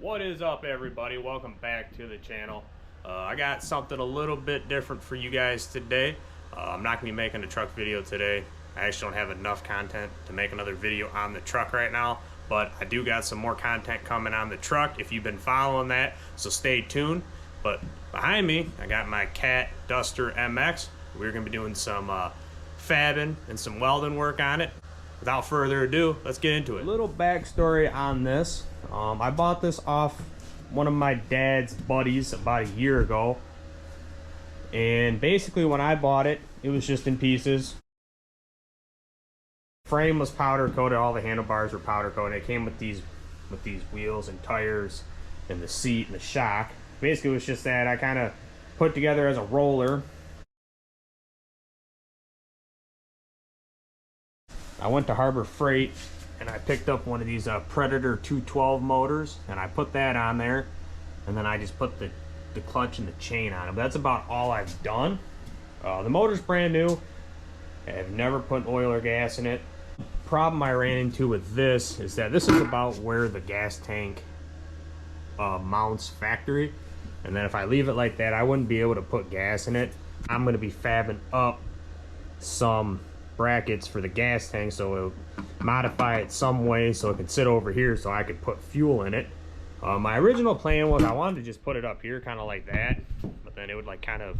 What is up, everybody? Welcome back to the channel. I got something a little bit different for you guys today. I'm not gonna be making a truck video today. I actually don't have enough content to make another video on the truck right now, but I do got some more content coming on the truck if you've been following that, so stay tuned. But behind me, I got my Cat Duster MX. We're gonna be doing some fabbing and some welding work on it. Without further ado, let's get into it. A little backstory on this. I bought this off one of my dad's buddies about a year ago. And basically when I bought it, it was just in pieces. Frame was powder coated, all the handlebars were powder coated. It came with these wheels and tires and the seat and the shock. Basically it was just that I kind of put together as a roller. I went to Harbor Freight and I picked up one of these Predator 212 motors, and I put that on there, and then I just put the clutch and the chain on it. But that's about all I've done. The motor's brand new. I've never put oil or gas in it. The problem I ran into with this is that this is about where the gas tank mounts factory, and then if I leave it like that, I wouldn't be able to put gas in it. I'm going to be fabbing up some brackets for the gas tank, so it'll modify it some way so it can sit over here so I could put fuel in it. My original plan was I wanted to just put it up here kind of like that, but then it would like kind of,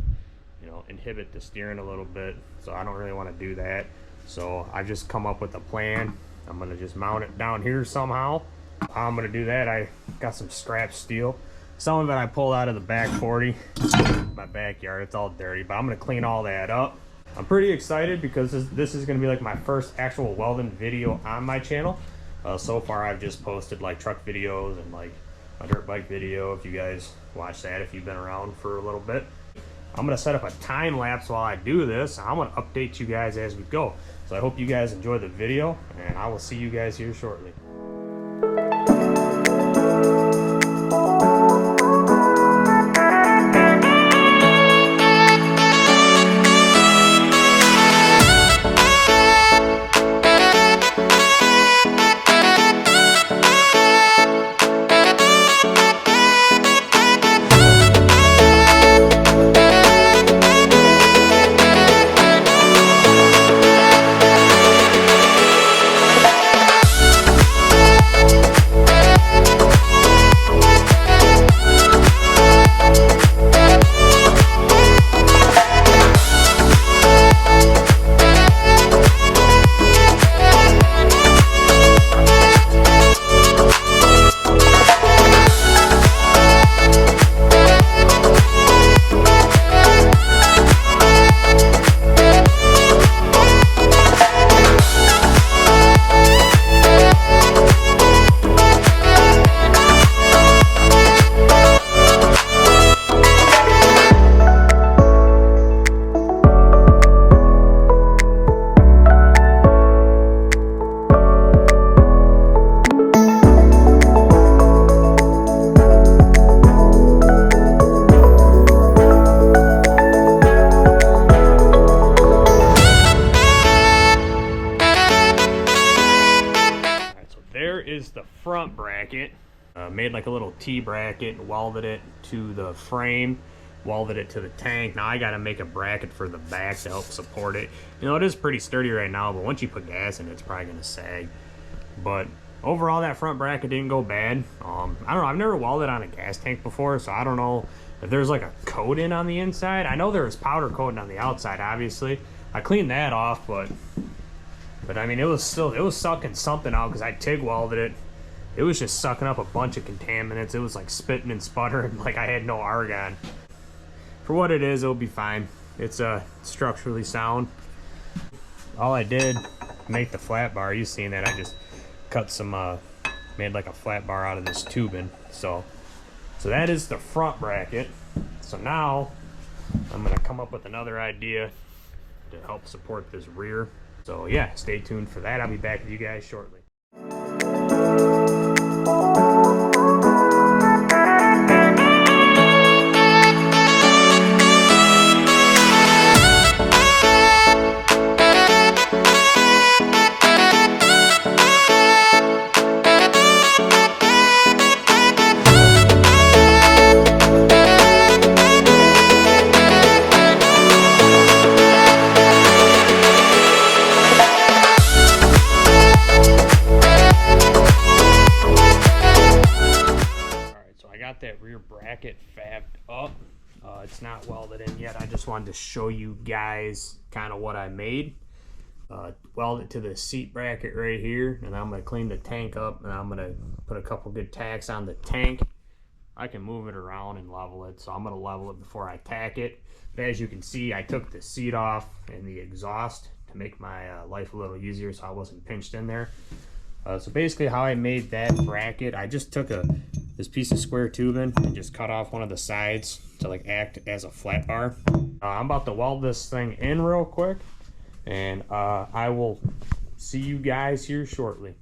you know, inhibit the steering a little bit, so I don't really want to do that. So I just come up with a plan. I'm going to just mount it down here somehow. How I'm going to do that, I got some scrap steel. Some of it I pulled out of the back 40, my backyard. It's all dirty, but I'm going to clean all that up. I'm pretty excited because this is going to be like my first actual welding video on my channel. So far I've just posted like truck videos and like a dirt bike video, if you guys watch that, if you've been around for a little bit. I'm going to set up a time lapse while I do this. I'm going to update you guys as we go. So I hope you guys enjoy the video, and I will see you guys here shortly. Is the front bracket. Made like a little T bracket, welded it to the frame, welded it to the tank. Now I got to make a bracket for the back to help support it. You know, it is pretty sturdy right now, but once you put gas in it, it's probably going to sag. But overall, that front bracket didn't go bad. I don't know, I've never welded on a gas tank before, so I don't know if there's like a coating on the inside. I know there was powder coating on the outside, obviously. I cleaned that off, but I mean, it was sucking something out because I TIG welded it. It was just sucking up a bunch of contaminants. It was like spitting and sputtering like I had no argon. For what it is, it'll be fine. It's structurally sound. All I did to make the flat bar, you seen that, I just cut some, made like a flat bar out of this tubing. So that is the front bracket. So now I'm gonna come up with another idea to help support this rear. So yeah, stay tuned for that. I'll be back with you guys shortly. wanted to show you guys kind of what I made. Weld it to the seat bracket right here, and I'm going to clean the tank up, and I'm going to put a couple good tacks on the tank. I can move it around and level it, so I'm going to level it before I tack it. But as you can see, I took the seat off and the exhaust to make my life a little easier so I wasn't pinched in there. So basically how I made that bracket, I just took this piece of square tubing and just cut off one of the sides to like act as a flat bar. I'm about to weld this thing in real quick, and I will see you guys here shortly.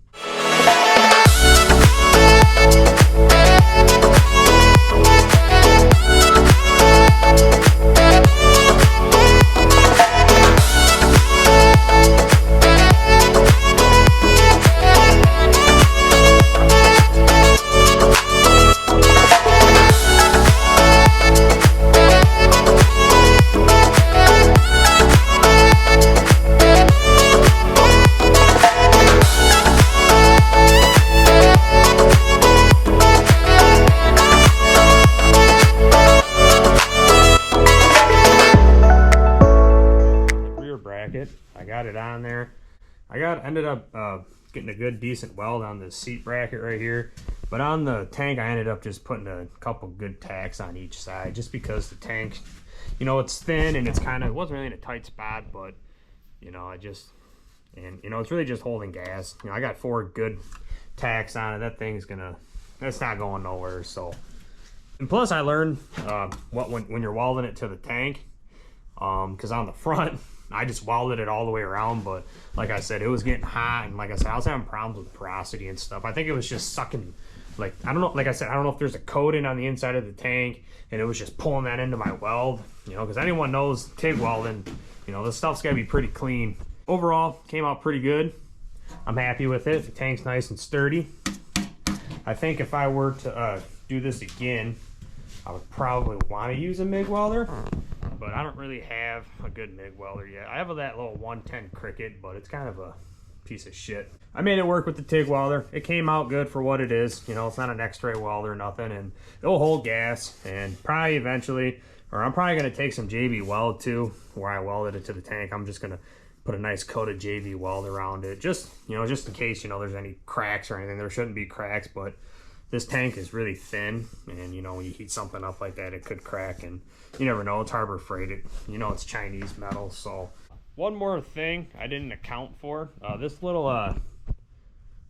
I got it on there. Ended up getting a good decent weld on the seat bracket right here, but on the tank I ended up just putting a couple good tacks on each side, just because the tank, you know, it's thin and it's kind of, it wasn't really in a tight spot, but you know, it's really just holding gas. You know, I got 4 good tacks on it. That thing's that's not going nowhere. So, and plus I learned when you're welding it to the tank, because on the front I just welded it all the way around, but like I said, it was getting hot, and like I said, I was having problems with porosity and stuff. I think it was just sucking, like, I don't know, like I said, I don't know if there's a coating on the inside of the tank, and it was just pulling that into my weld, you know, because anyone knows TIG welding, you know, this stuff's got to be pretty clean. Overall, came out pretty good. I'm happy with it. The tank's nice and sturdy. I think if I were to do this again, I would probably want to use a MIG welder, but I don't really have a good MIG welder yet. I have that little 110 Cricket, but it's kind of a piece of shit. I made it work with the TIG welder. It came out good for what it is. You know, it's not an X-ray welder or nothing, and it'll hold gas, and probably eventually, or I'm probably going to take some JB weld too, where I welded it to the tank. I'm just going to put a nice coat of JB weld around it, just, you know, just in case, you know, there's any cracks or anything. There shouldn't be cracks, but this tank is really thin, and you know, when you heat something up like that, it could crack, and you never know. It's Harbor Freight. You know, it's Chinese metal. So one more thing I didn't account for, this little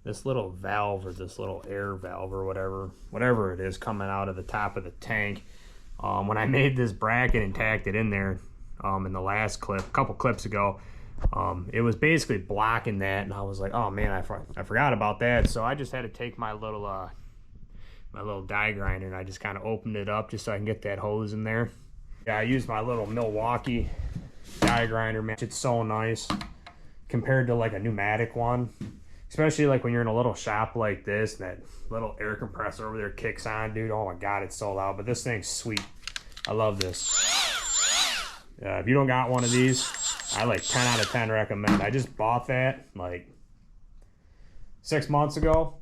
valve, or this little air valve, or whatever it is coming out of the top of the tank. When I made this bracket and tacked it in there in the last clip, a couple clips ago, it was basically blocking that, and I was like, oh man, I forgot about that. So I just had to take my little die grinder, and I just kind of opened it up just so I can get that hose in there. Yeah, I used my little Milwaukee die grinder, man. It's so nice compared to like a pneumatic one, especially like when you're in a little shop like this, and that little air compressor over there kicks on, dude. Oh my god, it's so loud, but this thing's sweet. I love this. If you don't got one of these, I like 10 out of 10 recommend. I just bought that like 6 months ago,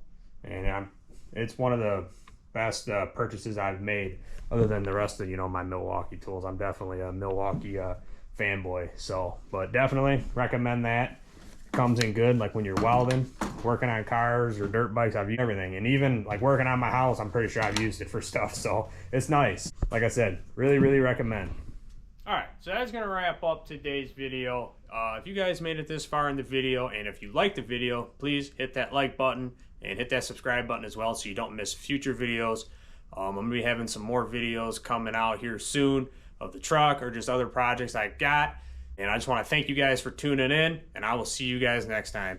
and it's one of the best purchases I've made, other than the rest of, you know, my Milwaukee tools. I'm definitely a Milwaukee fanboy. So, but definitely recommend that. It comes in good, like when you're welding, working on cars or dirt bikes. I've used everything, and even like working on my house, I'm pretty sure I've used it for stuff. So it's nice. Like I said, really recommend. Alright, so that's going to wrap up today's video. If you guys made it this far in the video, and if you liked the video, please hit that like button and hit that subscribe button as well, so you don't miss future videos. I'm going to be having some more videos coming out here soon of the truck or just other projects I've got. And I just want to thank you guys for tuning in, and I will see you guys next time.